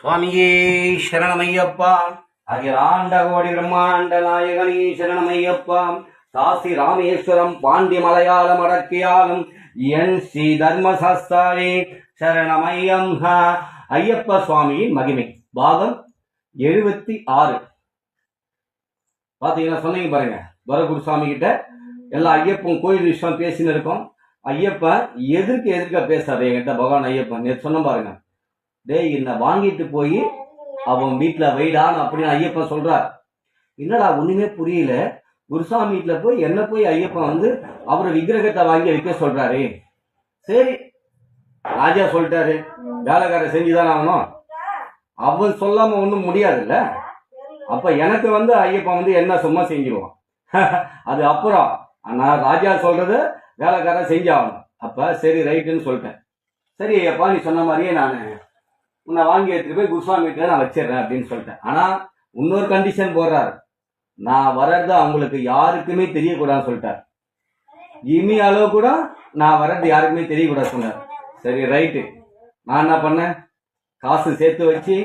சுவாமியே சரணமையப்பா. அகிலாண்ட கோடி பிரம்மாண்ட நாயகனே சரணமையப்பா. காசி ராமேஸ்வரம் பாண்டி மலையாளம் அடக்கியாலும் என் ஸ்ரீ தர்மசாஸ்தாவே சரணமையம். ஐயப்ப சுவாமியின் மகிமை பாகம் 76. பாத்தீங்கன்னா சொன்னீங்க பாருங்க, துரகுருசாமி கிட்ட எல்லா ஐயப்பன் கோயில் விஷயம் பேசின்னு இருக்கோம். ஐயப்பன் எதிர்க்க பேசாத என்கிட்ட பகவான் ஐயப்பன் நேற்று சொன்ன பாருங்க, டேய் என்ன வாங்கிட்டு போய் அவன் வீட்டுல வைடான்னு அப்படின்னு ஐயப்பன் சொல்றார். என்னடா ஒண்ணுமே புரியல, குருசாமி வீட்டுல போய் என்ன போய் ஐயப்பன் அவரை விக்கிரகத்தை வாங்கி வைக்க சொல்றாரு. சரி ராஜா சொல்லிட்டாரு, வேலைக்கார செஞ்சுதானே ஆகணும், அவன் சொல்லாம ஒண்ணும் முடியாதுல்ல. அப்ப எனக்கு ஐயப்பன் என்ன சும்மா செஞ்சிருவான் அது அப்புறம். ஆனா ராஜா சொல்றது வேலைக்கார செஞ்சாகணும். அப்ப சரி ரைட்டுன்னு சொல்லிட்டேன். சரி ஐயப்பா நீ சொன்ன மாதிரியே நான் உன்னை வாங்கி எடுத்துட்டு போய் குருசாமி வீட்டுல நான் வச்சிடறேன் அப்படின்னு சொல்லிட்டேன். ஆனா இன்னொரு கண்டிஷன் போடுறாரு, நான் வர்றது அவங்களுக்கு யாருக்குமே தெரியக்கூடாதுன்னு சொல்லிட்டார். இனி அளவு கூட நான் வர்றது யாருக்குமே தெரியக்கூடாது சொன்னார். சரி ரைட்டு. நான் என்ன பண்ணேன், காசு சேர்த்து வச்சு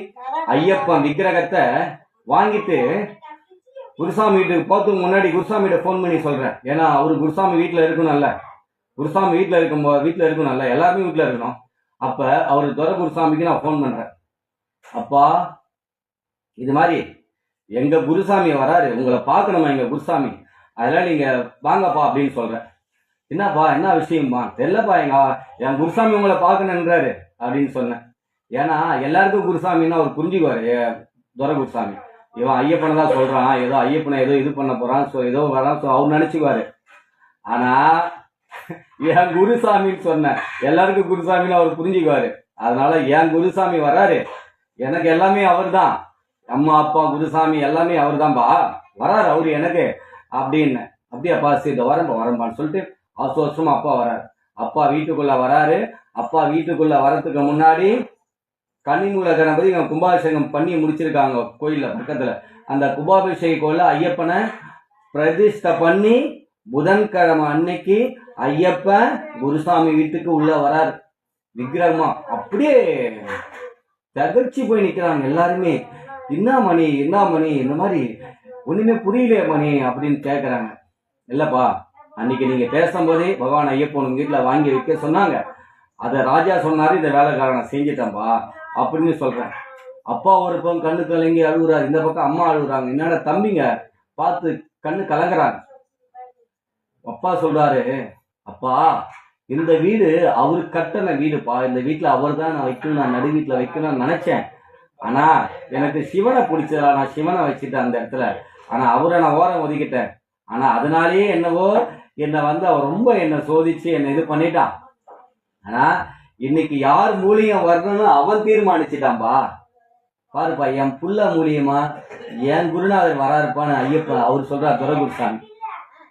ஐயப்பன் விக்கிரகத்தை வாங்கிட்டு குருசாமி வீட்டுக்கு போறதுக்கு முன்னாடி குருசாமிகிட்ட ஃபோன் பண்ணி சொல்றேன். ஏன்னா அவரு குருசாமி வீட்டுல இருக்கணும்ல, குருசாமி வீட்டுல இருக்கணும்ல, எல்லாருமே வீட்டுல இருக்கணும். அப்ப அவரு துரை குருசாமிக்கு நான் ஃபோன் பண்றேன். அப்பா இது மாதிரி எங்க குருசாமி வராரு, உங்களை பார்க்கணுமா எங்க குருசாமி, அதெல்லாம் நீங்க வாங்கப்பா அப்படின்னு சொல்றேன். என்னப்பா என்ன விஷயம்ப்பா, தெரியலப்பா என் குருசாமி உங்களை பார்க்கணுன்றாரு அப்படின்னு சொன்னேன். ஏன்னா எல்லாருக்கும் குருசாமின்னா அவர் புரிஞ்சுக்குவாரு. துரை குருசாமி இவன் ஐயப்பனை தான் சொல்றான், ஏதோ ஐயப்பனை ஏதோ இது பண்ண போறான், ஏதோ வரான் அவர் நினைச்சுக்குவாரு. ஆனா என் குருசாமின்னு சொன்னேன், எல்லாருக்கும் குருசாமின்னு அவர் புரிஞ்சுக்குவாரு. அதனால என் குருசாமி வராரு, எனக்கு எல்லாமே அவர் தான், அம்மா அப்பா குருசாமி எல்லாமே அவர் தான்பா, வராரு அவரு எனக்கு அப்படின்னு. அப்படியாப்பா சரி வரம்பான்னு சொல்லிட்டு அவசரமா அப்பா வராரு. அப்பா வீட்டுக்குள்ள வராரு. அப்பா வீட்டுக்குள்ள வரத்துக்கு முன்னாடி கன்னிமூல கணபதி கும்பாபிஷேகம் பண்ணி முடிச்சிருக்காங்க கோயில்ல பக்கத்துல. அந்த கும்பாபிஷேக கோயில ஐயப்பனை பிரதிஷ்டை பண்ணி புதன்கிழமை அன்னைக்கு ஐயப்பன் குருசாமி வீட்டுக்கு உள்ள வராரு விக்கிரகமா. அப்படியே தகர்ச்சி போய் நிக்கிறாங்க எல்லாருமே. என்ன மணி இந்த மாதிரி ஒண்ணுமே புரியலையே மணி அப்படின்னு கேக்குறாங்க. இல்லப்பா அன்னைக்கு நீங்க பேசும்போதே பகவான் ஐயப்பன் உங்க வீட்டுல வாங்கி வைக்க சொன்னாங்க, அத ராஜா சொன்னாரு, இந்த வேலைக்காரன் செஞ்சிட்டேன்பா அப்படின்னு சொல்றேன். அப்பா ஒரு பக்கம் கண்ணு கலங்கி அழுகுறாரு, இந்த பக்கம் அம்மா அழுகுறாங்க. என்னடா தம்பிங்க பார்த்து கண்ணு கலங்குறாங்க. அப்பா சொல்றாரு, அப்பா இந்த வீடு அவரு கட்டின வீடுப்பா, இந்த வீட்டுல அவர் தான் நான் வைக்கணும், நான் நடு வீட்டுல வைக்கணும்னு நினைச்சேன். ஆனா எனக்கு சிவனை பிடிச்சதா நான் சிவனை வச்சுட்டேன் அந்த இடத்துல. ஆனா அவரை நான் ஓரம் ஒதுக்கிட்டேன். ஆனா அதனாலேயே என்னவோ என்னை அவர் ரொம்ப என்னை சோதிச்சு என்னை இது பண்ணிட்டான். ஆனா இன்னைக்கு யார் மூலியம் வரணும்னு அவன் தீர்மானிச்சுட்டான்பா. பாருப்பா என் புள்ள மூலியமா என் குருநாதர் வராருப்பான்னு ஐயப்பா அவர் சொல்றாரு துரை குருசாமி.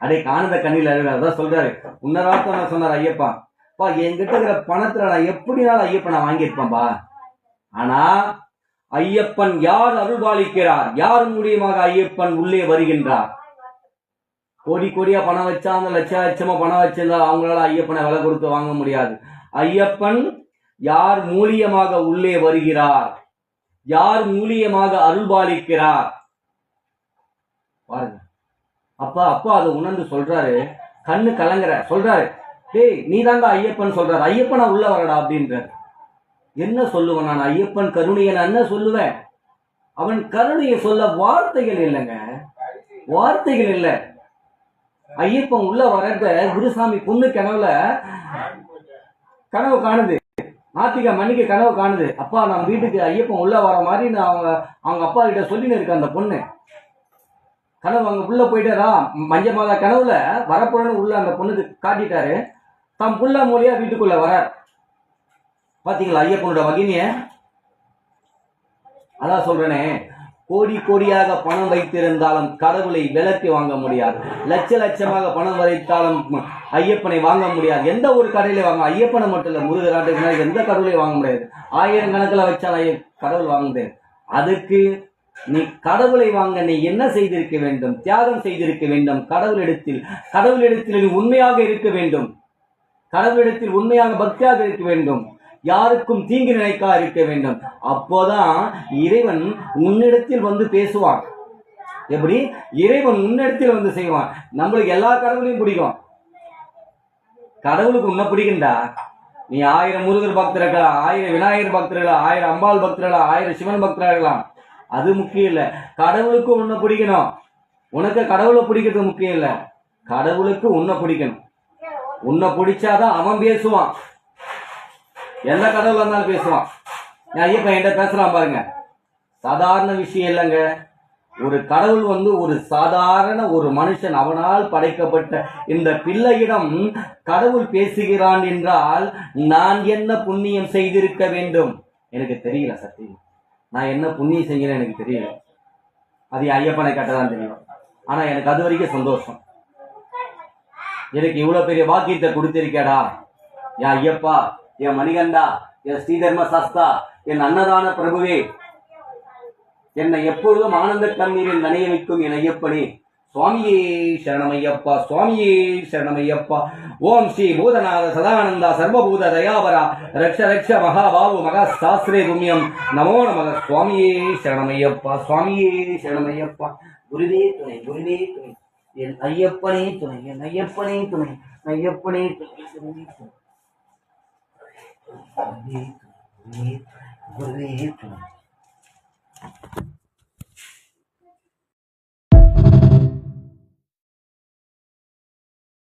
அடே காணத கண்ணில் அதான் சொல்றாரு. உன்னராத்தான் சொன்னார் ஐயப்பா, பா என்கிட்ட இருக்கிற பணத்துல நான் எப்படினாலும் ஐயப்பன் நான் வாங்கியிருப்பேன்பா. ஆனா ஐயப்பன் யார் அருள்பாலிக்கிறார், யார் மூலியமாக ஐயப்பன் உள்ளே வருகின்றார். கோடி கோடியா பணம் வச்சா, அந்த லட்சமா பணம் வச்சிருந்தா அவங்களால ஐயப்பனை விலை கொடுத்து வாங்க முடியாது. ஐயப்பன் யார் மூலியமாக உள்ளே வருகிறார், யார் மூலியமாக அருள்பாலிக்கிறார் பாருங்க. அப்பா அதை உணர்ந்து சொல்றாரு, கண்ணு கலங்குற சொல்றாரு, டேய் நீ தாங்க ஐயப்பன் சொல்றாரு, ஐயப்பனா உள்ள வரடா அப்படின்றாரு. என்ன சொல்லுவேன் நான், ஐயப்பன் கருணையை நான் என்ன சொல்லுவேன், அவன் கருணையை சொல்ல வார்த்தைகள் இல்லைங்க, வார்த்தைகள் இல்லை. ஐயப்பன் உள்ள வர்றத குருசாமி பொண்ணு கனவு காணுது, நாத்திகா மணிக்கு கனவு காணுது. அப்பா நம்ம வீட்டுக்கு ஐயப்பன் உள்ள வர மாதிரி நான் அவங்க அப்பா கிட்ட சொல்லின்னு இருக்க. அந்த பொண்ணு கனவு அங்க உள்ள போயிட்டாரா, மஞ்ச மாதா கனவுல வரப்போறன்னு உள்ள அந்த பொண்ணுக்கு காட்டிட்டாரு. தம் புள்ள மூலியா வீட்டுக்குள்ள வர. பாத்தீங்களா ஐயப்பனோட மகிமைய. அதான் சொல்றேனே, கோடி கோடியாக பணம் வைத்திருந்தாலும் கடவுளை விலைக்கு வாங்க முடியாது. லட்சமாக பணம் வைத்தாலும் ஐயப்பனை வாங்க முடியாது. எந்த ஒரு கடையில வாங்க, ஐயப்பனை மட்டும் இல்ல, முருகராட்டுக்கு எந்த கடவுளையும் வாங்க முடியாது. 1000 கணக்கில் வச்சாலும் கடவுள் வாங்க முடியாது. அதுக்கு நீ கடவுளை வாங்க நீ என்ன செய்திருக்க வேண்டும், தியாகம் செய்திருக்க வேண்டும். கடவுளிடத்தில் நீ உண்மையாக இருக்க வேண்டும், கடவுளிடத்தில் உண்மையாக பக்தியாக இருக்க வேண்டும். யாருக்கும் தீங்கு நினைக்கா இருக்க வேண்டும். அப்போதான் இறைவன் உன்னிடத்தில் வந்து பேசுவான். எப்படி? இறைவன் உன்னிடத்தில் வந்து செய்வான். நம்மளுக்கு எல்லா கடவுளையும் பிடிக்கும். கடவுளுக்கு உன்ன பிடிக்கும்டா. நீ 1000 முருகர் பக்தர் இருக்கலாம், 1000 விநாயகர் பக்தர் இருக்கலாம், 1000 அம்பாள் பக்தர் இருக்கலாம், 1000 சிவன் பக்தர் இருக்கலாம். அது முக்கியம் இல்லை. கடவுளுக்கு உன்னை பிடிக்கணும். உனக்கு கடவுளை பிடிக்கிறது முக்கியம் இல்லை. கடவுளுக்கு உன்னை பிடிக்கணும். உன்னை பிடிச்சாதான் அவன் பேசுவான். எந்த கடவுள் இருந்தாலும் பேசுவான். ஐயப்பன் என்கிட்ட பேசலாம் பாருங்க. சாதாரண விஷயம் இல்லைங்க. ஒரு கடவுள் வந்து ஒரு சாதாரண ஒரு மனுஷன், அவனால் படைக்கப்பட்ட இந்த பிள்ளையிடம் கடவுள் பேசுகிறான் என்றால் நான் என்ன புண்ணியம் செய்திருக்க வேண்டும்? எனக்கு தெரியல சத்தியம். நான் என்ன புண்ணியம் செஞ்சேன்னு எனக்கு தெரியல. அது ஐயப்பனை கேட்டதான் தெரியும். ஆனா எனக்கு அது வரைக்கும் சந்தோஷம். எனக்கு இவ்வளவு பெரிய வாக்கியத்தை கொடுத்திருக்கேடா என் ஐயப்பா, என் மணிகண்டா, என் ஸ்ரீதர்ம சாஸ்தா, என் அன்னதான பிரபுவே, என்னை எப்பொழுதும் ஆனந்த கண்ணீரில் நனைய வைக்கும் என் ஐயப்பனே, சுவாமியே சரணமையப்பா, சுவாமியே சரணமையப்பா. ஓம் ஸ்ரீ பூதநாத சதானந்தா சர்வபூத தயாபரா ரக்ஷ ரக்ஷ மகாபாபு மகா சாஸ்திரே புண்ணியம் நமோ நமக. சுவாமியே சரணமையப்பா, சுவாமியே சரணமையப்பா. குருவே துணை, குருவே துணை, என் ஐயப்பனே துணை, என் ஐயப்பனே துணை, ஐயப்பனே துணை, குருவே துணை.